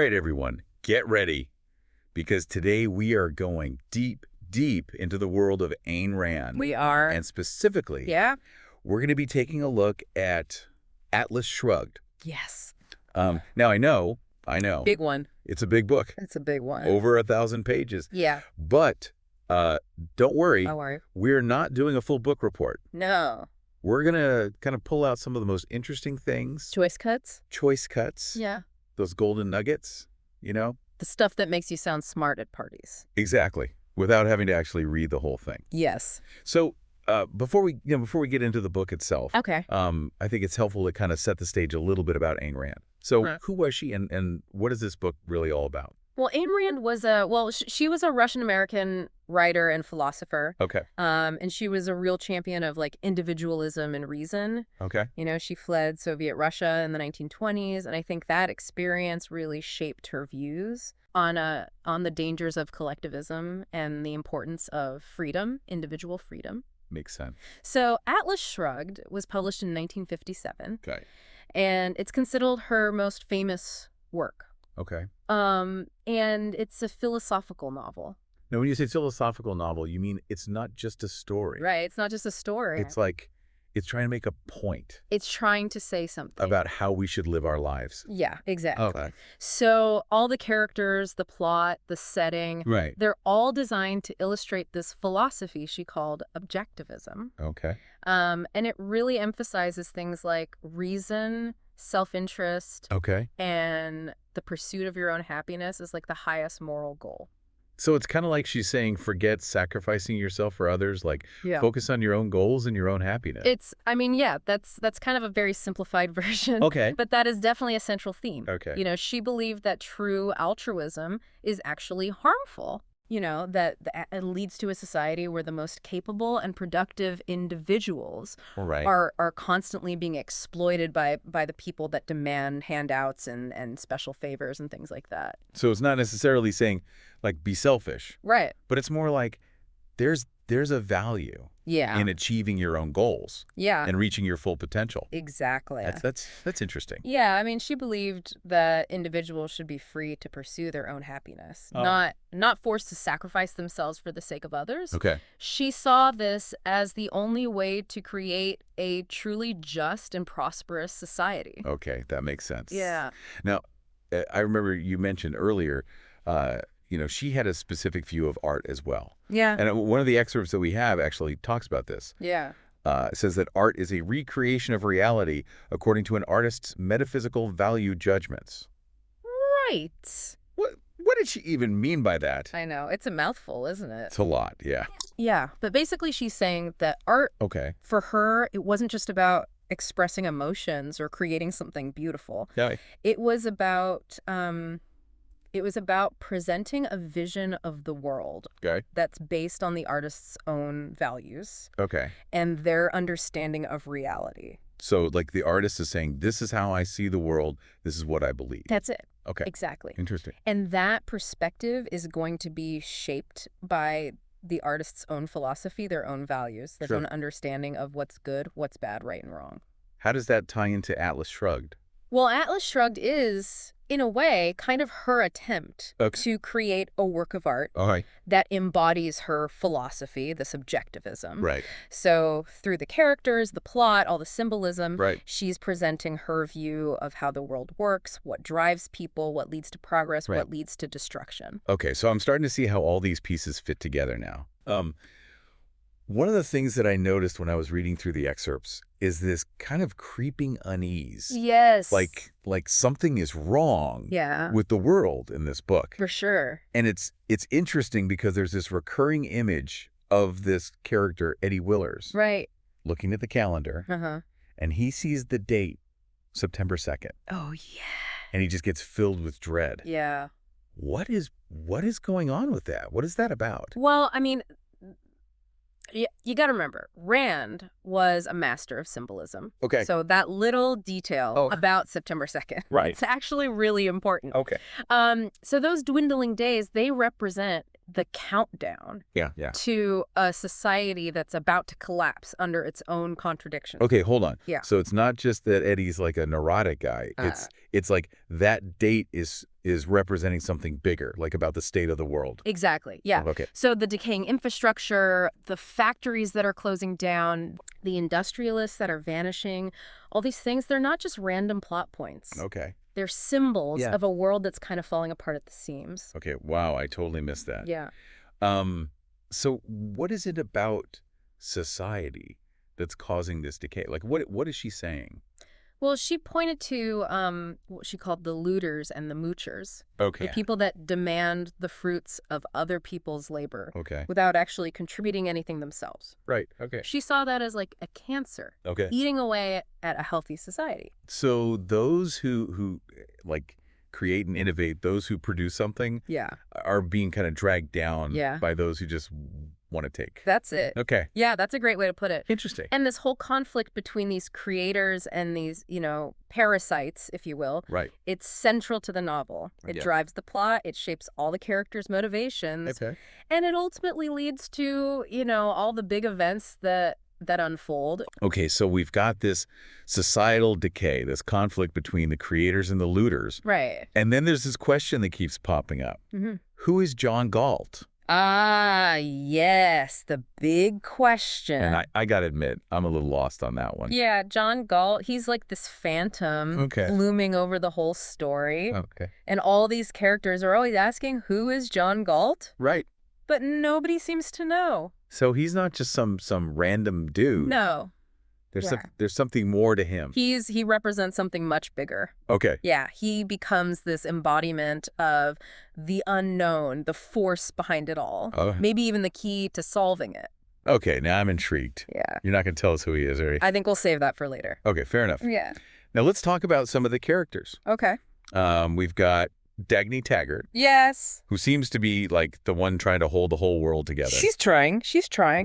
right, everyone, get ready, because today we are going deep, deep into the world of Ayn Rand. We are. And specifically, Yeah? we're going to be taking a look at Atlas Shrugged. Yes. Now, I know, Big one. it's a big book, It's a big one. over 1,000 pages. Yeah. But don't worry, Don't worry. we're not doing a full book report. No. We're going to kind of pull out some of the most interesting things, Choice cuts? choice cuts, Yeah. those golden nuggets, you know? The stuff that makes you sound smart at parties. Exactly, without having to actually read the whole thing. Yes. So before we get into the book itself, Okay. I think it's helpful to kind of set the stage a little bit about Ayn Rand. So Right. who was she, and what is this book really all about? Well, Ayn Rand was she was a Russian-American writer and philosopher. Okay. And she was a real champion of like individualism and reason. Okay. You know, she fled Soviet Russia in the 1920s, and I think that experience really shaped her views on the dangers of collectivism and the importance of freedom, individual freedom. Makes sense. So Atlas Shrugged was published in 1957, Okay. and it's considered her most famous work. Okay. And it's a philosophical novel. Now, when you say philosophical novel, you mean it's not just a story. Right. It's not just a story. It's like it's trying to make a point It's trying to say something. about how we should live our lives. Yeah, exactly. Okay. So all the characters, the plot, the setting, Right. they're all designed to illustrate this philosophy she called Objectivism. Okay. And it really emphasizes things like reason, self-interest, Okay. and the pursuit of your own happiness is like the highest moral goal. So it's kind of like she's saying, forget sacrificing yourself for others, like focus on your own goals and your own happiness. That's kind of a very simplified version. Okay. But that is definitely a central theme. Okay. You know, she believed that true altruism is actually harmful. You know, that it leads to a society where the most capable and productive individuals Right. are constantly being exploited by the people that demand handouts and special favors and things like that. So it's not necessarily saying, like, be selfish, Right. but it's more like there's a value Yeah. in achieving your own goals Yeah. and reaching your full potential. Exactly. That's interesting. Yeah, I mean, she believed that individuals should be free to pursue their own happiness, Oh. not forced to sacrifice themselves for the sake of others. Okay. She saw this as the only way to create a truly just and prosperous society. Okay, that makes sense. Yeah. Now, I remember you mentioned earlier, she had a specific view of art as well. Yeah. And one of the excerpts that we have actually talks about this. Yeah. It says that art is a recreation of reality according to an artist's metaphysical value judgments. Right. What did she even mean by that? I know. It's a mouthful, isn't it? It's a lot, yeah. Yeah. But basically, she's saying that art, Okay. for her, it wasn't just about expressing emotions or creating something beautiful. Yeah. It was about presenting a vision of the world Okay. that's based on the artist's own values Okay. and their understanding of reality. So, like, the artist is saying, this is how I see the world. This is what I believe. That's it. Okay. Exactly. Interesting. And that perspective is going to be shaped by the artist's own philosophy, their own values, their Sure. own understanding of what's good, what's bad, right and wrong. How does that tie into Atlas Shrugged? Well, Atlas Shrugged is, in a way, kind of her attempt to create a work of art All right. that embodies her philosophy, this objectivism. Right. So through the characters, the plot, all the symbolism, Right. she's presenting her view of how the world works, what drives people, what leads to progress, Right. what leads to destruction. Okay, so I'm starting to see how all these pieces fit together now. One of the things that I noticed when I was reading through the excerpts is this kind of creeping unease. Yes. Like something is wrong Yeah. with the world in this book. For sure. And it's interesting because there's this recurring image of this character, Eddie Willers, Right. looking at the calendar, Uh-huh. and he sees the date, September 2nd, Oh, yeah. and he just gets filled with dread. Yeah. What is going on with that? What is that about? Well, I mean, you got to remember, Rand was a master of symbolism. Okay. So that little detail about September 2nd, Right. it's actually really important. Okay. So those dwindling days, they represent the countdown Yeah. to a society that's about to collapse under its own contradictions. Okay, hold on. Yeah. So it's not just that Eddie's like a neurotic guy. It's like that date is representing something bigger, like about the state of the world. Exactly. Yeah. Okay. So the decaying infrastructure, the factories that are closing down, the industrialists that are vanishing, all these things, they're not just random plot points. Okay. They're symbols Yeah. of a world that's kind of falling apart at the seams. Okay. Wow, I totally missed that. Yeah. So what is it about society that's causing this decay? Like, what is she saying? Well, she pointed to what she called the looters and the moochers. Okay. The people that demand the fruits of other people's labor Okay. without actually contributing anything themselves. Right. Okay. She saw that as like a cancer, Okay. eating away at a healthy society. So those who like create and innovate, those who produce something Yeah. are being kind of dragged down Yeah. by those who just want to take. That's it. Okay. Yeah, that's a great way to put it. Interesting. And this whole conflict between these creators and these, parasites, if you will, Right. it's central to the novel. It Yeah. drives the plot. It shapes all the characters' motivations. Okay. And it ultimately leads to, all the big events that unfold. Okay, so we've got this societal decay, this conflict between the creators and the looters. Right. And then there's this question that keeps popping up. Mm-hmm. Who is John Galt? Ah, yes, the big question. And I got to admit, I'm a little lost on that one. Yeah, John Galt, he's like this phantom looming over the whole story. Okay. And all these characters are always asking, who is John Galt? Right. But nobody seems to know. So he's not just some random dude. No. There's something more to him. He represents something much bigger. Okay. Yeah, he becomes this embodiment of the unknown, the force behind it all. Oh. Maybe even the key to solving it. Okay, now I'm intrigued. Yeah. You're not going to tell us who he is, are you? I think we'll save that for later. Okay, fair enough. Yeah. Now let's talk about some of the characters. Okay. We've got Dagny Taggart. Yes. Who seems to be like the one trying to hold the whole world together. She's trying.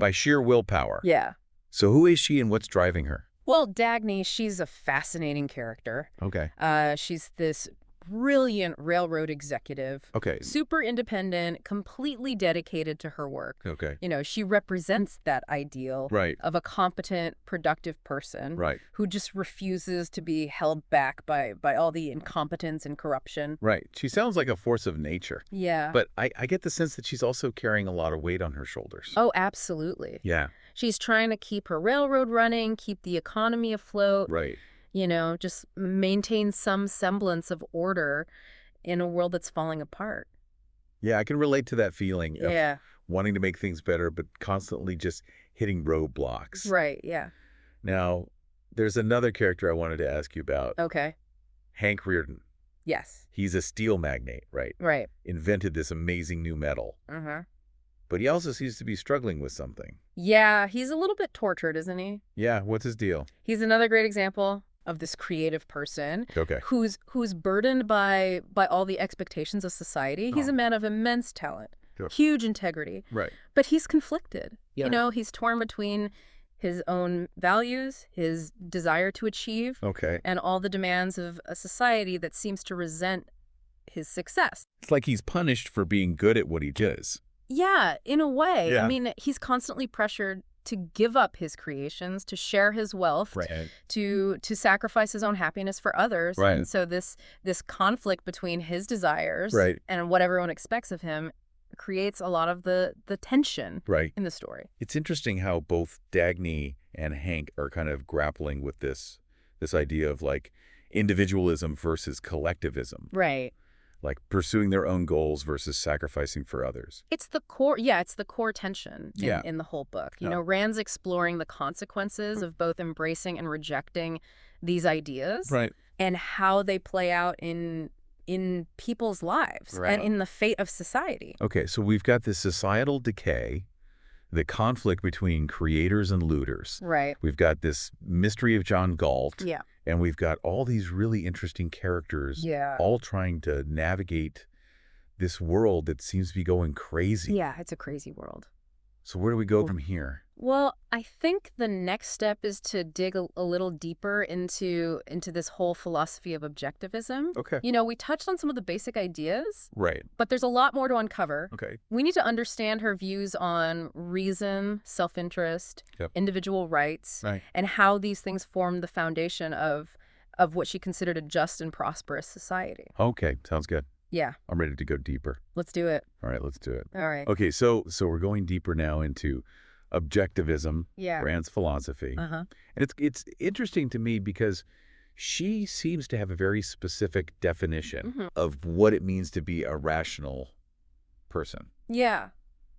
By sheer willpower. Yeah. So who is she and what's driving her? Well, Dagny, she's a fascinating character. Okay. She's this brilliant railroad executive. Okay. Super independent, completely dedicated to her work. Okay. She represents that ideal Right. of a competent, productive person Right. who just refuses to be held back by all the incompetence and corruption. Right. She sounds like a force of nature. Yeah. But I get the sense that she's also carrying a lot of weight on her shoulders. Oh, absolutely. Yeah. She's trying to keep her railroad running, keep the economy afloat. Right. Just maintain some semblance of order in a world that's falling apart. Yeah, I can relate to that feeling of Yeah. wanting to make things better, but constantly just hitting roadblocks. Right, yeah. Now, there's another character I wanted to ask you about. Okay. Hank Reardon. Yes. He's a steel magnate, right? Right. Invented this amazing new metal. Uh-huh. But he also seems to be struggling with something. Yeah, he's a little bit tortured, isn't he? Yeah, what's his deal? He's another great example of this creative person Okay. who's burdened by all the expectations of society. He's a man of immense talent, Sure. huge integrity, Right. but he's conflicted. Yeah. He's torn between his own values, his desire to achieve, Okay. and all the demands of a society that seems to resent his success. It's like he's punished for being good at what he does. Yeah, in a way. Yeah. I mean, he's constantly pressured to give up his creations, to share his wealth, Right. to sacrifice his own happiness for others. Right. And so this conflict between his desires Right. and what everyone expects of him creates a lot of the tension Right. in the story. It's interesting how both Dagny and Hank are kind of grappling with this idea of like individualism versus collectivism. Right. Like pursuing their own goals versus sacrificing for others. It's the core tension in the whole book. Rand's exploring the consequences of both embracing and rejecting these ideas. Right. And how they play out in people's lives and in the fate of society. Okay, so we've got this societal decay, the conflict between creators and looters. Right. We've got this mystery of John Galt. Yeah. And we've got all these really interesting characters all trying to navigate this world that seems to be going crazy. Yeah, it's a crazy world. So where do we go from here? Well, I think the next step is to dig a little deeper into this whole philosophy of objectivism. Okay. You know, we touched on some of the basic ideas, Right. but there's a lot more to uncover. Okay. We need to understand her views on reason, self-interest, Yep. individual rights, Right. and how these things form the foundation of what she considered a just and prosperous society. Okay. Sounds good. Yeah, I'm ready to go deeper. let's do it. All right, let's do it. All right. Okay, so we're going deeper now into objectivism, Yeah. Brand's philosophy. Uh-huh. And it's interesting to me because she seems to have a very specific definition Mhm. of what it means to be a rational person. Yeah.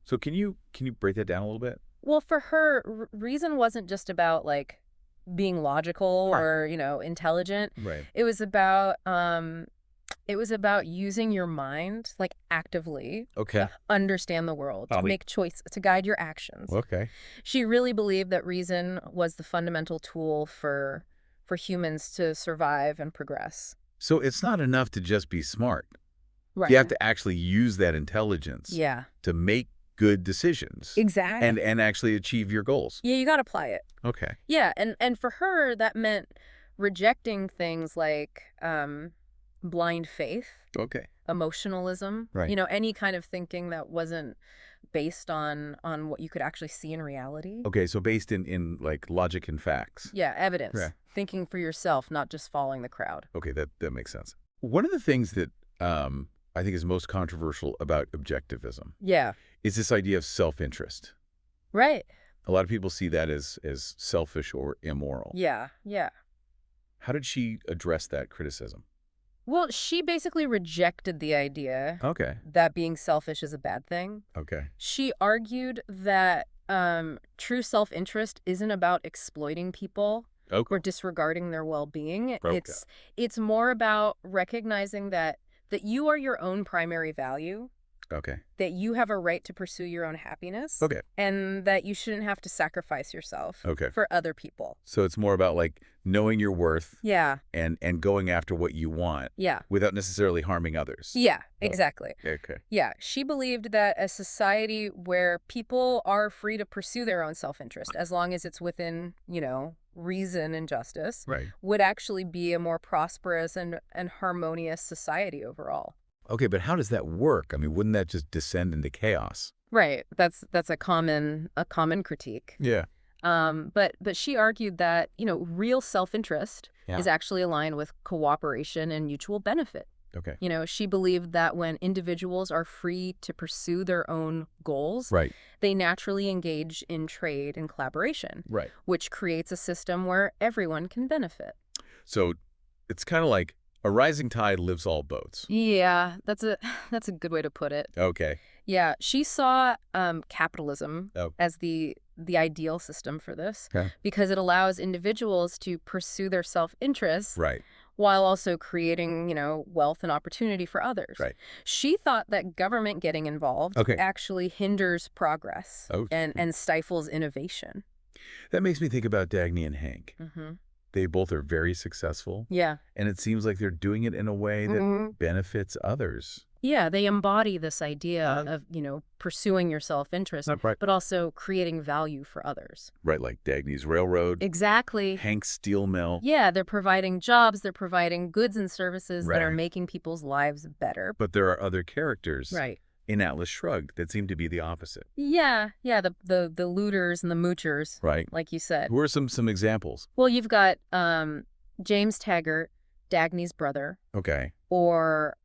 So can you break that down a little bit? Well, for her, reason wasn't just about like being logical Right. or, intelligent. Right. It was about using your mind like actively Okay. to understand the world, to Probably- make choice, to guide your actions. Okay. She really believed that reason was the fundamental tool for humans to survive and progress. So it's not enough to just be smart. Right. You have to actually use that intelligence Yeah. to make good decisions Exactly. and actually achieve your goals. Yeah, you got to apply it. Okay. Yeah, and for her that meant rejecting things like blind faith, Okay. emotionalism, Right. Any kind of thinking that wasn't based on what you could actually see in reality. Okay, so based in like logic and facts. Yeah, evidence. Yeah. Thinking for yourself, not just following the crowd. Okay, that makes sense. One of the things that I think is most controversial about objectivism Yeah. is this idea of self-interest. Right. A lot of people see that as selfish or immoral. Yeah. Yeah. How did she address that criticism? Well, she basically rejected the idea Okay. that being selfish is a bad thing. Okay. She argued that true self-interest isn't about exploiting people Okay. or disregarding their well-being. Okay. It's more about recognizing that you are your own primary value, Okay. that you have a right to pursue your own happiness, Okay. and that you shouldn't have to sacrifice yourself Okay. for other people. So it's more about like knowing your worth Yeah. and going after what you want Yeah. without necessarily harming others. Yeah, Oh. exactly. Okay. Yeah, she believed that a society where people are free to pursue their own self-interest, as long as it's within, reason and justice, Right. would actually be a more prosperous and harmonious society overall. Okay, but how does that work? I mean, wouldn't that just descend into chaos? Right. That's a common critique. Yeah. But she argued that, real self-interest Yeah. is actually aligned with cooperation and mutual benefit. Okay. She believed that when individuals are free to pursue their own goals, Right. they naturally engage in trade and collaboration, Right. which creates a system where everyone can benefit. So it's kind of like a rising tide lifts all boats. Yeah, that's a good way to put it. Okay. Yeah, she saw capitalism Oh. as the ideal system for this Okay. because it allows individuals to pursue their self-interest Right. while also creating, wealth and opportunity for others. Right. She thought that government getting involved Okay. actually hinders progress Oh. and stifles innovation. That makes me think about Dagny and Hank. Mm-hmm. They both are very successful, Yeah. and it seems like they're doing it in a way that Mhm. benefits others. Yeah, they embody this idea of, pursuing your self-interest, Right. but also creating value for others. Right, like Dagny's Railroad, Exactly. Hank's Steel Mill. Yeah, they're providing jobs, they're providing goods and services that are Right. making people's lives better. But there are other characters Right. in Atlas Shrugged that seem to be the opposite. Yeah, the looters and the moochers, Right. like you said. Who are some examples? Well, you've got James Taggart, Dagny's brother, Okay. or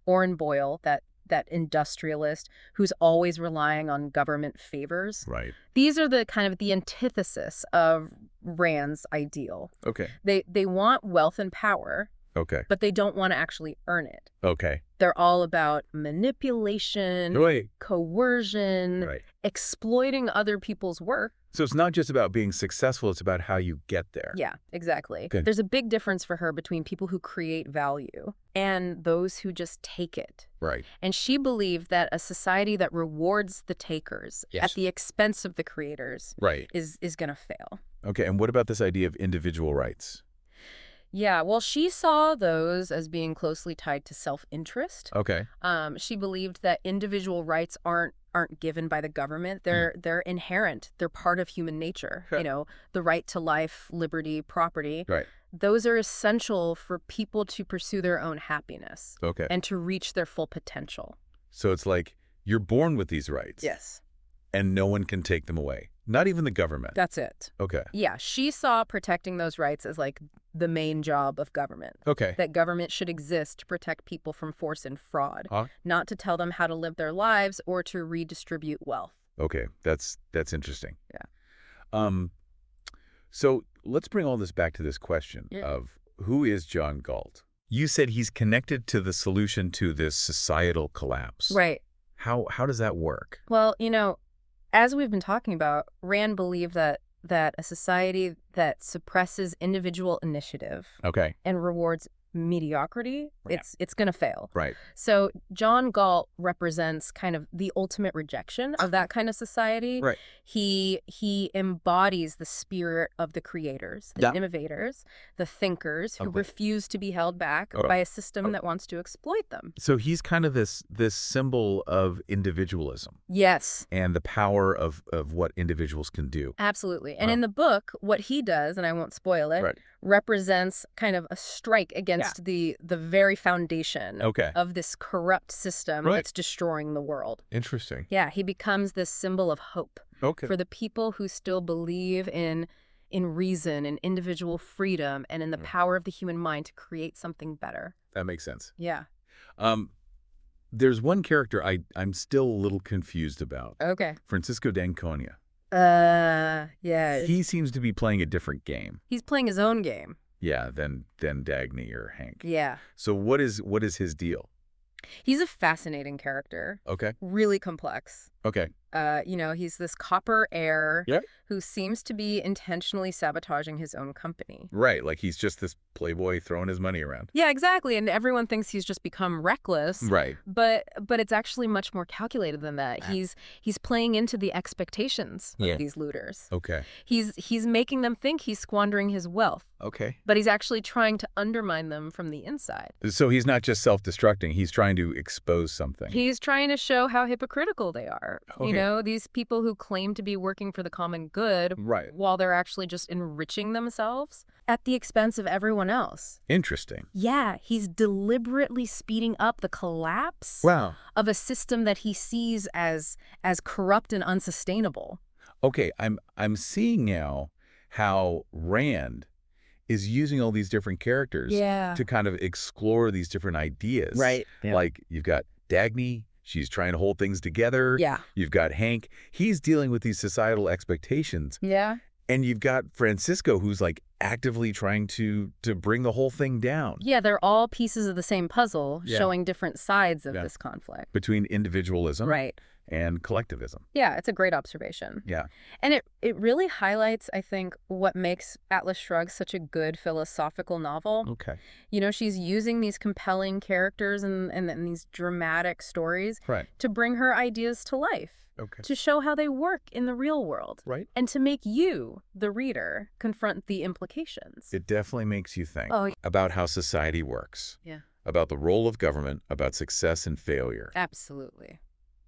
Orrin Boyle, that industrialist who's always relying on government favors. Right. These are the kind of the antithesis of Rand's ideal. Okay. They want wealth and power, Okay. but they don't want to actually earn it. Okay. They're all about manipulation, Right. coercion, Right. exploiting other people's work. So it's not just about being successful, it's about how you get there. Yeah, exactly. Okay. There's a big difference for her between people who create value and those who just take it. Right. And she believed that a society that rewards the takers Yes. at the expense of the creators Right. is going to fail. Okay. And what about this idea of individual rights? Yeah, well, she saw those as being closely tied to self-interest. Okay. She believed that individual rights aren't aren't given by the government. They're inherent. They're part of human nature. Okay. You know, the right to life, liberty, property. Right. Those are essential for people to pursue their own happiness Okay. and to reach their full potential. So it's like you're born with these rights. Yes. And no one can take them away. Not even the government. That's it. Okay. Yeah, she saw protecting those rights as like the main job of government. Okay. That government should exist to protect people from force and fraud, not to tell them how to live their lives or to redistribute wealth. Okay. That's interesting. Yeah. So let's bring all this back to this question of who is John Galt? You said he's connected to the solution to this societal collapse. Right. How does that work? Well, you know, as we've been talking about, Rand believed that a society that suppresses individual initiative and rewards mediocrity, it's going to fail. Right. So John Galt represents kind of the ultimate rejection of that kind of society. Right. He embodies the spirit of the creators, the innovators, the thinkers who refuse to be held back by a system that wants to exploit them. So he's kind of this symbol of individualism. Yes. And the power of what individuals can do. Absolutely. And in the book, what he does, and I won't spoil it, represents kind of a strike against the very foundation of this corrupt system that's destroying the world. Interesting. Yeah, he becomes this symbol of hope for the people who still believe in reason and individual freedom and in the power of the human mind to create something better. That makes sense. Yeah. There's one character I'm still a little confused about. Okay. Francisco d'Anconia. Yeah. He seems to be playing a different game. He's playing his own game. Yeah, than Dagny or Hank. Yeah. So what is his deal? He's a fascinating character. Okay. Really complex. Okay. You know, he's this copper heir who seems to be intentionally sabotaging his own company. Right, like he's just this playboy throwing his money around. Yeah, exactly. And everyone thinks he's just become reckless. Right. But it's actually much more calculated than that. He's playing into the expectations of these looters. Okay. He's making them think he's squandering his wealth. Okay. But he's actually trying to undermine them from the inside. So he's not just self-destructing, he's trying to expose something. He's trying to show how hypocritical they are. Okay. You know, these people who claim to be working for the common good while they're actually just enriching themselves at the expense of everyone else. Interesting. Yeah, he's deliberately speeding up the collapse of a system that he sees as corrupt and unsustainable. Okay, I'm seeing now how Rand is using all these different characters to kind of explore these different ideas. Right. Yeah. Like you've got Dagny, she's trying to hold things together. Yeah. You've got Hank, he's dealing with these societal expectations. Yeah. And you've got Francisco, who's like actively trying to bring the whole thing down. Yeah, they're all pieces of the same puzzle showing different sides of this conflict. Between individualism and collectivism. Yeah, it's a great observation. Yeah. And it really highlights, I think, what makes Atlas Shrugged such a good philosophical novel. Okay. You know, she's using these compelling characters and these dramatic stories to bring her ideas to life. Okay. To show how they work in the real world. Right. And to make you, the reader, confront the implications. It definitely makes you think Oh, about how society works. yeah. About the role of government, about success and failure. Absolutely.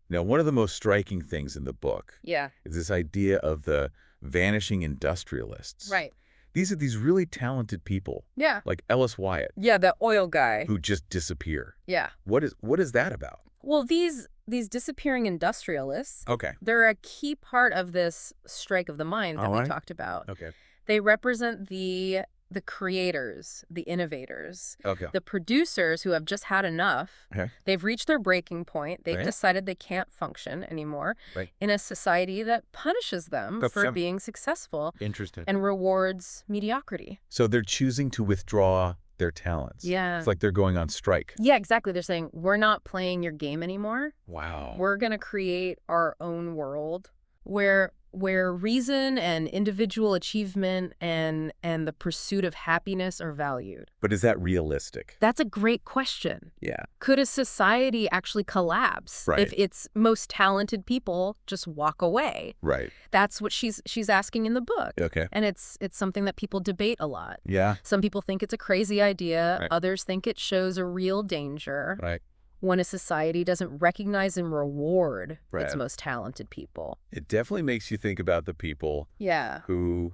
Now, one of the most striking things in the book Yeah. is this idea of the vanishing industrialists. Right. These are these really talented people. Yeah. Like Ellis Wyatt. Yeah, the oil guy. Who just disappear. Yeah. What is that about? Well, these disappearing industrialists, Okay. they're a key part of this strike of the mind that we talked about. Okay. They represent the creators, the innovators, the producers who have just had enough. Okay. They've reached their breaking point. They've decided they can't function anymore in a society that punishes them for being successful Interesting. and rewards mediocrity. So they're choosing to withdraw their talents. Yeah. It's like they're going on strike. Yeah, exactly. They're saying, we're not playing your game anymore. Wow. We're going to create our own world where reason and individual achievement and the pursuit of happiness are valued. But is that realistic? That's a great question. Yeah. Could a society actually collapse if its most talented people just walk away? Right. That's what she's asking in the book. Okay. And it's something that people debate a lot. Yeah. Some people think it's a crazy idea. Others think it shows a real danger. Right. when a society doesn't recognize and reward Right. its most talented people. It definitely makes you think about the people Yeah. who,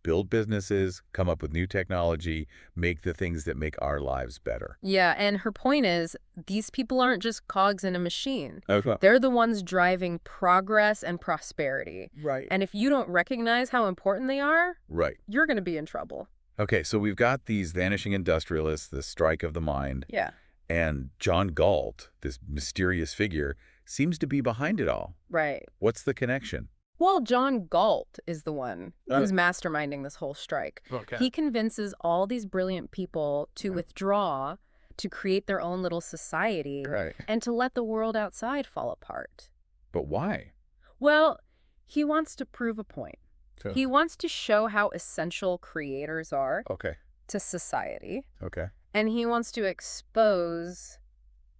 build businesses, come up with new technology, make the things that make our lives better. Yeah, and her point is, these people aren't just cogs in a machine. Okay. They're the ones driving progress and prosperity. Right. And if you don't recognize how important they are, Right. you're going to be in trouble. Okay, so we've got these vanishing industrialists, the strike of the mind, Yeah. and John Galt, this mysterious figure, seems to be behind it all. Right. What's the connection? Well, John Galt is the one who's masterminding this whole strike. Okay. He convinces all these brilliant people to withdraw, to create their own little society, Right. and to let the world outside fall apart. But why? Well, he wants to prove a point. So- He wants to show how essential creators are Okay. to society, Okay. and he wants to expose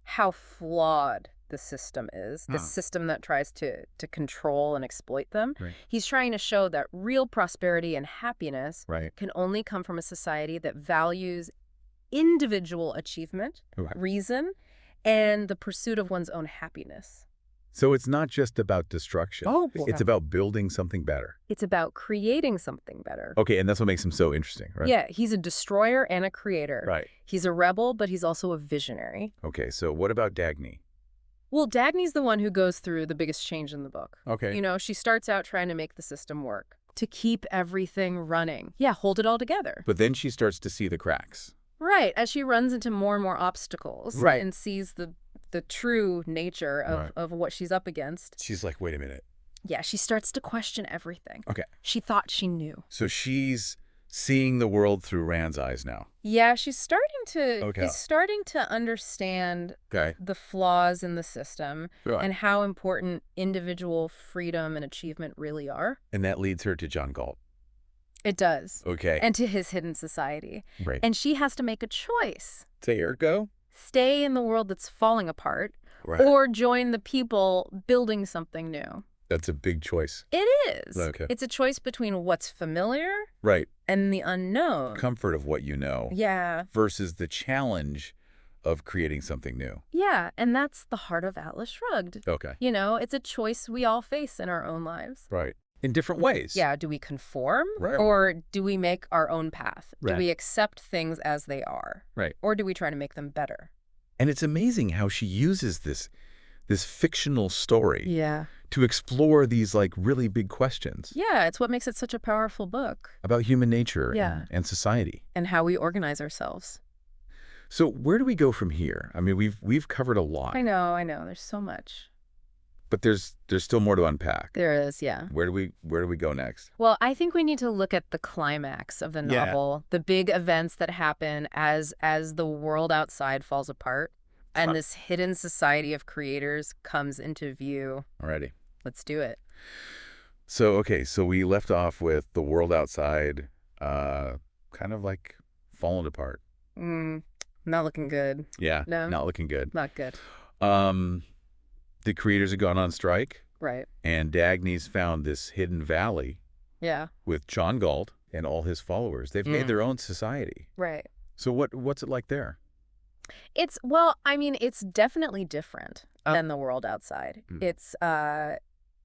how flawed the system is, the system that tries to control and exploit them. Right. He's trying to show that real prosperity and happiness Right. can only come from a society that values individual achievement, Right. reason, and the pursuit of one's own happiness. So it's not just about destruction. It's about building something better. It's about creating something better. Okay, and that's what makes him so interesting, right? Yeah, he's a destroyer and a creator. Right. He's a rebel, but he's also a visionary. Okay, so what about Dagny? Well, Dagny's the one who goes through the biggest change in the book. Okay. You know, she starts out trying to make the system work, to keep everything running. Yeah, hold it all together. But then she starts to see the cracks. Right, as she runs into more and more obstacles Right. and sees the true nature of what she's up against. She's like, wait a minute. Yeah, she starts to question everything. Okay. She thought she knew. So she's seeing the world through Rand's eyes now. Yeah, she's starting to Okay. understand Okay. the flaws in the system Right. and how important individual freedom and achievement really are. And that leads her to John Galt. It does. Okay. And to his hidden society. Right. And she has to make a choice. Say ergo? Stay in the world that's falling apart Right. or join the people building something new. That's a big choice. It is. Okay. It's a choice between what's familiar Right. and the unknown. Comfort of what you know Yeah. versus the challenge of creating something new. Yeah. And that's the heart of Atlas Shrugged. Okay. You know, it's a choice we all face in our own lives. Right. In different ways. Yeah. Do we conform? Right. Or do we make our own path? Right. Do we accept things as they are? Right. Or do we try to make them better? And it's amazing how she uses this fictional story Yeah. to explore these like really big questions Yeah. It's what makes it such a powerful book. about human nature Yeah. and society. And how we organize ourselves. So where do we go from here? I mean, we've covered a lot, I know. There's so much. but there's still more to unpack. There is, yeah. Where do we go next? Well, I think we need to look at the climax of the Yeah. novel, the big events that happen as the world outside falls apart and this hidden society of creators comes into view. Alrighty. Let's do it. So we left off with the world outside, kind of like falling apart. Not looking good. Yeah. No. Not looking good. Not good. The creators have gone on strike, Right. and Dagny's found this hidden valley Yeah. with John Galt and all his followers. They've made their own society. Right. So what's it like there? It's definitely different than the world outside.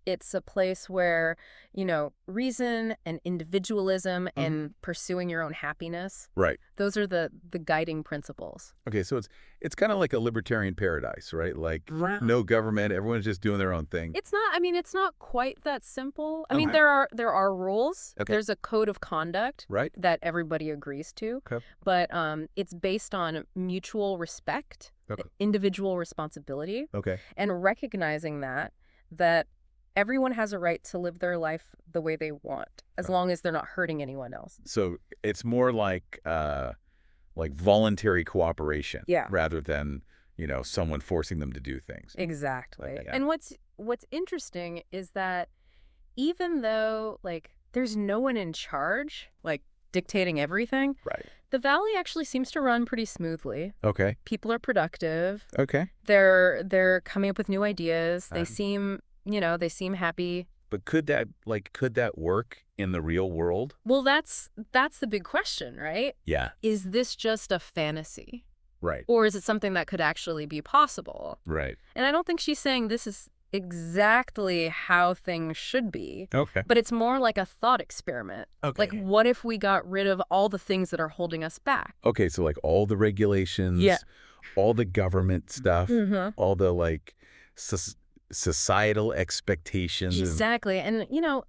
It's a place where, you know, reason and individualism and pursuing your own happiness, Right. those are the guiding principles. Okay, so it's kind of like a libertarian paradise, right? Like no government, everyone's just doing their own thing. It's not quite that simple. I mean, Okay. there are rules. Okay. There's a code of conduct Right? that everybody agrees to. Okay. But it's based on mutual respect, Okay. individual responsibility, Okay. and recognizing that everyone has a right to live their life the way they want, as long as they're not hurting anyone else. So it's more like voluntary cooperation, Yeah. rather than, someone forcing them to do things. Exactly. Yeah. And what's interesting is that even though there's no one in charge, dictating everything, Right. the valley actually seems to run pretty smoothly. Okay. People are productive. Okay. They're coming up with new ideas. They Um, seem happy. But could that work in the real world? Well, that's the big question, right? Yeah. Is this just a fantasy? Right. Or is it something that could actually be possible? Right. And I don't think she's saying this is exactly how things should be, Okay. but it's more like a thought experiment. Okay. Like, what if we got rid of all the things that are holding us back? Okay, so like all the regulations, Yeah. all the government stuff, Mm-hmm. all the like societal expectations. Exactly. And,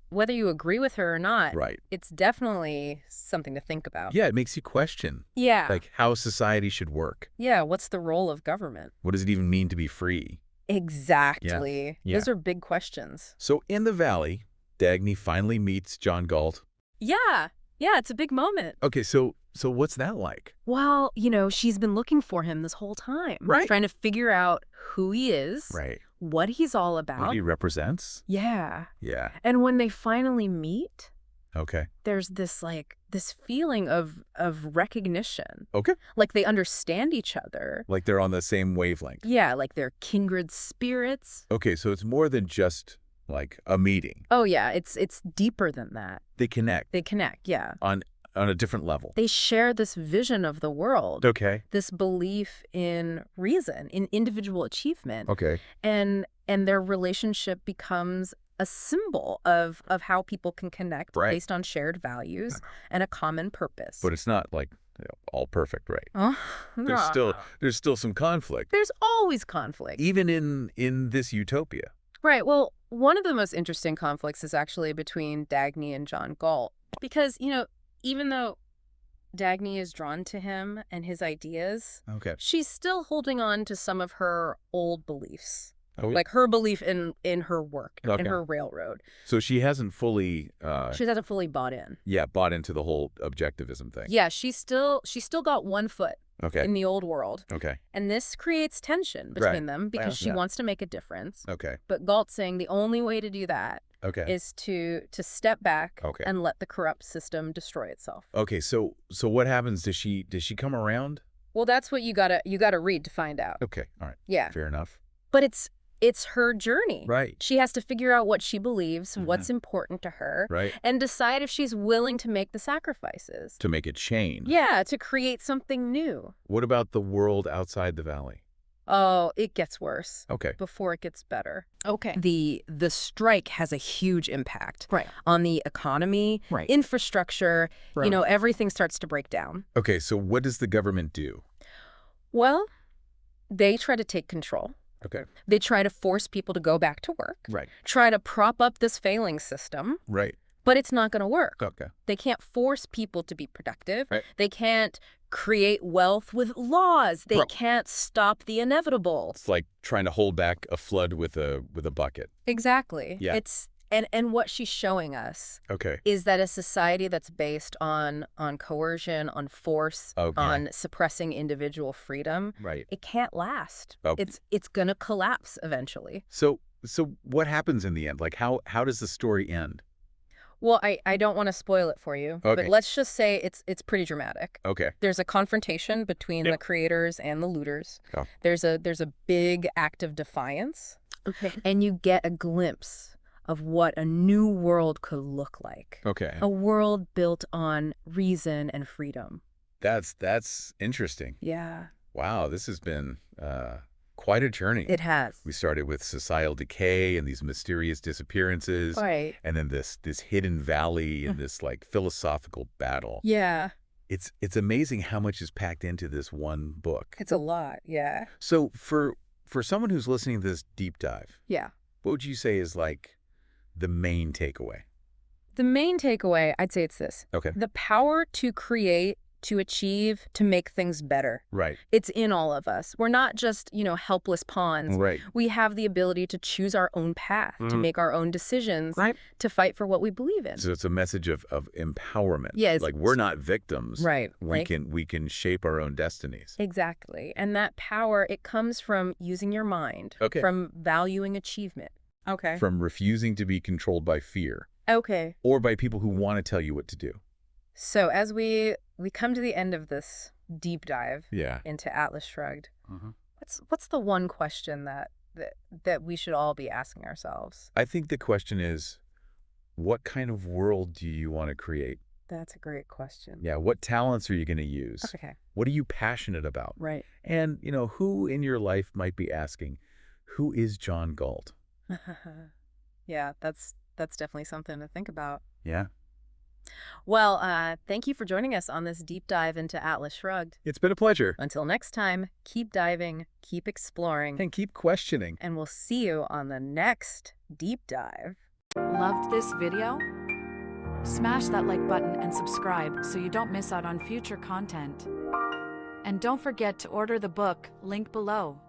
whether you agree with her or not, Right. it's definitely something to think about. Yeah, it makes you question Yeah. like how society should work. Yeah, what's the role of government? What does it even mean to be free? Exactly. Yeah. Those are big questions. So in the valley, Dagny finally meets John Galt. Yeah. Yeah, it's a big moment. Okay, so what's that like? Well, she's been looking for him this whole time. Right. Trying to figure out who he is. Right. What he's all about. What he represents? Yeah. Yeah. And when they finally meet, Okay. there's this feeling of recognition. Okay. Like they understand each other. Like they're on the same wavelength. Yeah, like they're kindred spirits. Okay, so it's more than just like a meeting. Oh yeah, it's deeper than that. They connect They connect, yeah. on a different level. They share this vision of the world. Okay. This belief in reason, in individual achievement. Okay. And their relationship becomes a symbol of how people can connect Right. based on shared values and a common purpose. But it's not like all perfect, right? Oh, There's still some conflict, there's always conflict. even in this utopia. Right. Well, one of the most interesting conflicts is actually between Dagny and John Galt. Because, even though Dagny is drawn to him and his ideas, Okay. she's still holding on to some of her old beliefs. Oh, Like her belief in her work, Okay. in her railroad. so she hasn't fully, She hasn't fully bought in. bought into the whole objectivism thing. Yeah, she's still got one foot Okay. in the old world. Okay. And this creates tension between Right. them because she Yeah. wants to make a difference. Okay. But Galt's saying the only way to do that Okay. is to step back Okay. and let the corrupt system destroy itself. Okay. So what happens? Does she come around? Well, that's what you gotta read to find out. Okay. All right. Yeah. Fair enough. But it's her journey. Right. She has to figure out what she believes, what's important to her, Right. and decide if she's willing to make the sacrifices. To make it change. Yeah, to create something new. What about the world outside the valley? Oh, it gets worse Okay. before it gets better. Okay. The strike has a huge impact Right. on the economy, Right. infrastructure, Right. everything starts to break down. Okay. So what does the government do? Well, they try to take control. Okay. They try to force people to go back to work, Right. try to prop up this failing system, Right. but it's not going to work. Okay. They can't force people to be productive. Right. They can't create wealth with laws. They Pro- can't stop the inevitable. It's like trying to hold back a flood with a bucket. Exactly. Yeah. And what she's showing us Okay. is that a society that's based on coercion, on force, Okay. on suppressing individual freedom, Right. it can't last. Oh. It's going to collapse eventually. So what happens in the end? Like how does the story end? Well, I don't want to spoil it for you, Okay. but let's just say it's pretty dramatic. Okay. There's a confrontation between Yep. the creators and the looters. Oh. There's a big act of defiance, Okay. and you get a glimpse of what a new world could look like. Okay. A world built on reason and freedom. That's interesting. Yeah, Wow, this has been quite a journey. it has. We started with societal decay and these mysterious disappearances, Right. and then this hidden valley and this like philosophical battle. Yeah, It's amazing how much is packed into this one book. it's a lot. Yeah. So for someone who's listening to this deep dive, Yeah. what would you say is like the main takeaway? The main takeaway, I'd say it's this. Okay. The power to create, to achieve, to make things better. Right. It's in all of us. We're not just, helpless pawns. Right. We have the ability to choose our own path, to make our own decisions, Right. to fight for what we believe in. So it's a message of empowerment. Yeah, it's- Like we're not victims. Right. We can shape our own destinies. Exactly. And that power, it comes from using your mind, Okay. from valuing achievement. Okay. From refusing to be controlled by fear Okay. or by people who want to tell you what to do. So as we come to the end of this deep dive Yeah. into Atlas Shrugged, Uh-huh. what's the one question that we should all be asking ourselves? I think the question is, what kind of world do you want to create? That's a great question. Yeah, what talents are you going to use? Okay. What are you passionate about? Right. And, who in your life might be asking, who is John Galt? Yeah, that's definitely something to think about. Yeah. Well, thank you for joining us on this deep dive into Atlas Shrugged. It's been a pleasure. Until next time, keep diving, keep exploring, And keep questioning. and we'll see you on the next deep dive. Loved this video? Smash that like button and subscribe so you don't miss out on future content. And don't forget to order the book, link below.